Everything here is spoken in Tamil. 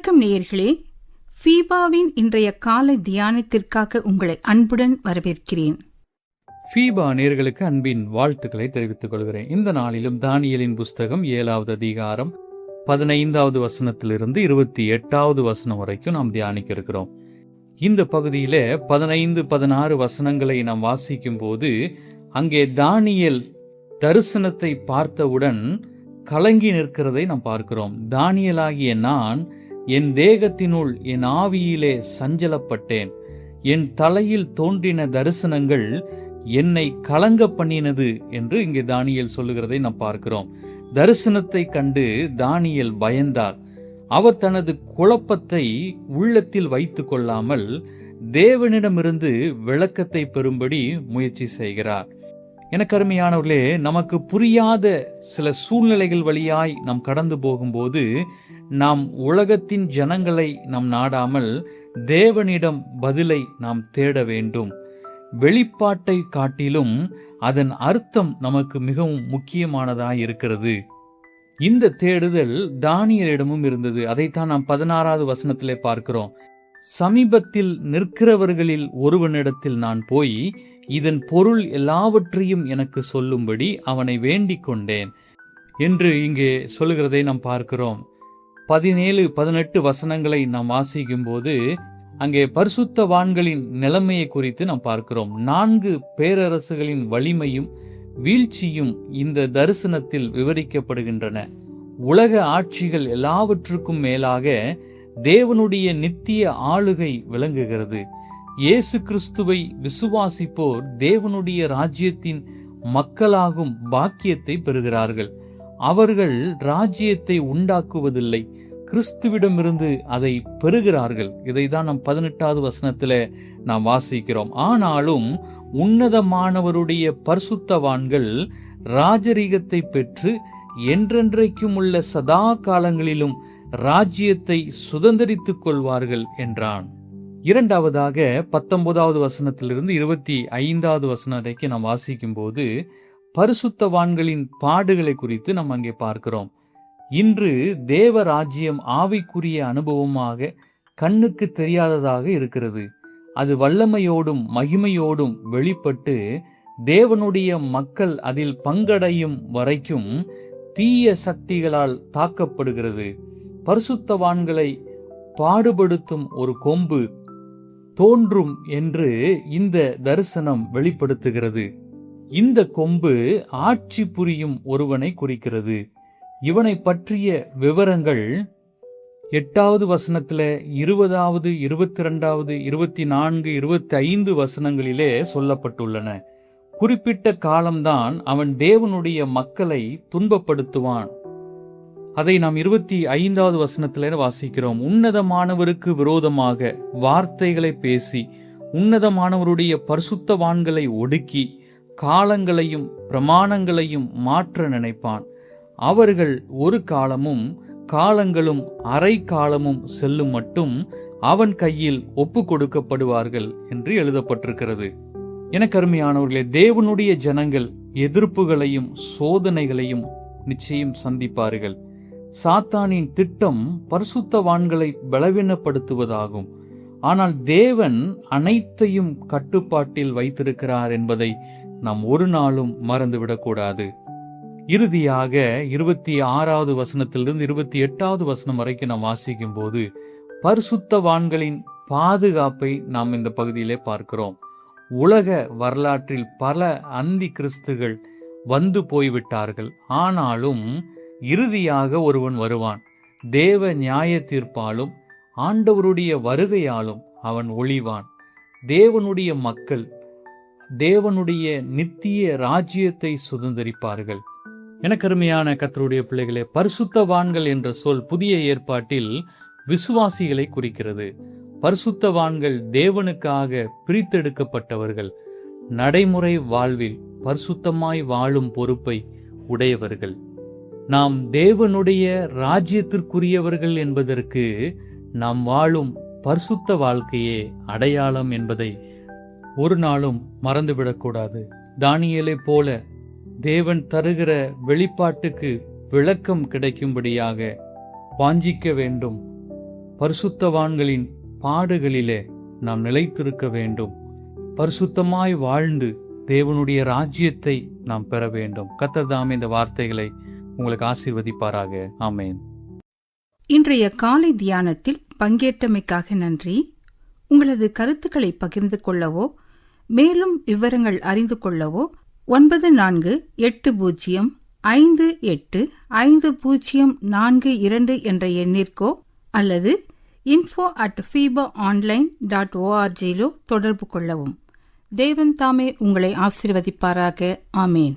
வணக்கம் நேயர்களே, ஃபீபாவின் இன்றைய காலை தியானத்திற்காக உங்களை அன்புடன் வரவேற்கிறேன். ஃபீபா நேயர்களுக்கு அன்பின் வாழ்த்துக்களை தெரிவித்துக் கொள்கிறேன். இந்த நாளிலும் தானியேலின் புஸ்தகம் 7வது அதிகாரம் 15வது வசனத்திலிருந்து 28வது வசனம் வரைக்கும் நாம் தியானிக்க இருக்கிறோம். இந்த பகுதியில 15-16 வசனங்களை நாம் வாசிக்கும் போது அங்கே தானியேல் தரிசனத்தை பார்த்தவுடன் கலங்கி நிற்கிறதை நாம் பார்க்கிறோம். தானியேலாகிய நான் என் தேகத்தினுள் என் ஆவியிலே சஞ்சலப்பட்டேன். என் தலையில் தோன்றின தரிசனங்கள் என்னை கலங்க பண்ணினது என்று இங்கே தானியேல் சொல்லுகிறதை நாம் பார்க்கிறோம். தரிசனத்தை கண்டு தானியேல் பயந்தார். அவர் தனது குழப்பத்தை உள்ளத்தில் வைத்து கொள்ளாமல் தேவனிடமிருந்து விளக்கத்தை பெறும்படி முயற்சி செய்கிறார். எனக்கு அருமையானவர்களே, நமக்கு புரியாத சில சூழ்நிலைகள் வழியாய் நாம் கடந்து போகும்போது நாம் உலகத்தின் ஜனங்களை நாம் நாடாமல் தேவனிடம் பதிலை நாம் தேட வேண்டும். வெளிப்பாட்டை காட்டிலும் அதன் அர்த்தம் நமக்கு மிகவும் முக்கியமானதாய் இருக்கிறது. இந்த தேடுதல் தானியேலிடமும் இருந்தது. அதைத்தான் நாம் 16வது வசனத்திலே பார்க்கிறோம். சமீபத்தில் நிற்கிறவர்களில் ஒருவனிடத்தில் நான் போய் இதன் பொருள் எல்லாவற்றையும் எனக்கு சொல்லும்படி அவனை வேண்டிக் கொண்டேன் என்று இங்கே சொல்லுகிறதை நாம் பார்க்கிறோம். 17-18 வசனங்களை நாம் வாசிக்கும் போது அங்கே பரிசுத்தவான்களின் நிலைமையை குறித்து நாம் பார்க்கிறோம். 4 பேரரசுகளின் வலிமையும் வீழ்ச்சியும் இந்த தரிசனத்தில் விவரிக்கப்படுகின்றன. உலக ஆட்சிகள் எல்லாவற்றுக்கும் மேலாக தேவனுடைய நித்திய ஆளுகை விளங்குகிறது. இயேசு கிறிஸ்துவை விசுவாசிப்போர் தேவனுடைய ராஜ்யத்தின் மக்களாகும் பாக்கியத்தை பெறுகிறார்கள். அவர்கள் ராஜ்யத்தை உண்டாக்குவதில்லை, கிறிஸ்துவிடமிருந்து அதை பெறுகிறார்கள். இதைதான் நாம் 18வது வசனத்துல நாம் வாசிக்கிறோம். ஆனாலும் உன்னதமானவருடைய பரிசுத்தவான்கள் ராஜரீகத்தை பெற்று என்றென்றைக்கும் உள்ள சதா காலங்களிலும் ராஜ்யத்தை சுதந்தரித்துக் கொள்வார்கள் என்றான். இரண்டாவதாக 19வது வசனத்திலிருந்து 25வது வசனம் வரைக்கும் நாம் வாசிக்கும் போது பரிசுத்தவான்களின் பாடுகளை குறித்து நாம் அங்கே பார்க்கிறோம். இன்று தேவ ராஜ்யம் ஆவிக்குரிய அனுபவமாக கண்ணுக்கு தெரியாததாக இருக்கிறது. அது வல்லமையோடும் மகிமையோடும் வெளிப்பட்டு தேவனுடைய மக்கள் அதில் பங்கடையும் வரைக்கும் தீய சக்திகளால் தாக்கப்படுகிறது. பரிசுத்தவான்களை பாடுபடுத்தும் ஒரு கொம்பு தோன்றும் என்று இந்த தரிசனம் வெளிப்படுத்துகிறது. இந்த கொம்பு ஆட்சி புரியும் ஒருவனை குறிக்கிறது. இவனை பற்றிய விவரங்கள் 8வது வசனத்துல 20வது 22வது 24 25 வசனங்களிலே சொல்லப்பட்டுள்ளன. குறிப்பிட்ட காலம்தான் அவன் தேவனுடைய மக்களை துன்பப்படுத்துவான். அதை நாம் 25வது வசனத்திலே வாசிக்கிறோம். உன்னதமானவருக்கு விரோதமாக வார்த்தைகளை பேசி உன்னதமானவருடைய பரிசுத்தவான்களை ஒடுக்கி காலங்களையும் பிரமாணங்களையும் மாற்ற நினைப்பான். அவர்கள் ஒரு காலமும் காலங்களும் அரை காலமும் செல்லும் மட்டும் அவன் கையில் ஒப்பு கொடுக்கப்படுவார்கள் என்று எழுதப்பட்டிருக்கிறது. எனக்கு அருமையானவர்களே, தேவனுடைய ஜனங்கள் எதிர்ப்புகளையும் சோதனைகளையும் நிச்சயம் சந்திப்பார்கள். சாத்தானின் திட்டம் பரிசுத்தவான்களை பலவீனப்படுத்துவதாகும். ஆனால் தேவன் அனைத்தையும் கட்டுப்பாட்டில் வைத்திருக்கிறார் என்பதை நாம் ஒரு நாளும் மறந்துவிடக்கூடாது. இறுதியாக 26வது வசனத்திலிருந்து 28வது வசனம் வரைக்கும் நாம் வாசிக்கும் போது பரிசுத்தவான்களின் பாதுகாப்பை நாம் இந்த பகுதியிலே பார்க்கிறோம். உலக வரலாற்றில் பல அந்தி கிறிஸ்துகள் வந்து போய்விட்டார்கள். ஆனாலும் இறுதியாக ஒருவன் வருவான். தேவ நியாய தீர்ப்பாலும் ஆண்டவருடைய வருகையாலும் அவன் ஒளிவான். தேவனுடைய மக்கள் தேவனுடைய நித்திய ராஜ்யத்தை சுதந்தரிப்பார்கள். எனக்கு அருமையான கர்த்தருடைய பிள்ளைகளே, பரிசுத்தவான்கள் என்ற சொல் புதிய ஏற்பாட்டில் விசுவாசிகளை குறிக்கிறது. பரிசுத்தவான்கள் தேவனுக்காக பிரித்தெடுக்கப்பட்டவர்கள், நடைமுறை வாழ்வில் பரிசுத்தமாய் வாழும் பொறுப்பை உடையவர்கள். நாம் தேவனுடைய ராஜ்யத்திற்குரியவர்கள் என்பதற்கு நாம் வாழும் பரிசுத்த வாழ்க்கையே அடையாளம் என்பதை ஒரு நாளும் மறந்துவிடக்கூடாது. தானியேலை போல தேவன் தருகிற வெளிப்பாட்டுக்கு விளக்கம் கிடைக்கும்படியாக வாஞ்சிக்க வேண்டும். பரிசுத்தவான்களின் பாடுகளிலே நாம் நிலைத்திருக்க வேண்டும். பரிசுத்தமாய் வாழ்ந்து தேவனுடைய ராஜ்யத்தை நாம் பெற வேண்டும். கர்த்தர் தாமே இந்த வார்த்தைகளை உங்களுக்கு ஆசீர்வதிப்பாராக. ஆமென். இன்றைய காலை தியானத்தில் பங்கேற்றமைக்காக நன்றி. உங்களது கருத்துக்களை பகிர்ந்து கொள்ளவோ மேலும் விவரங்கள் அறிந்து கொள்ளவோ 9450585042 என்ற எண்ணிற்கோ அல்லது info@fibaonline.org தொடர்பு கொள்ளவும். தேவன் தாமே உங்களை ஆசீர்வதிப்பாராக. ஆமேன்.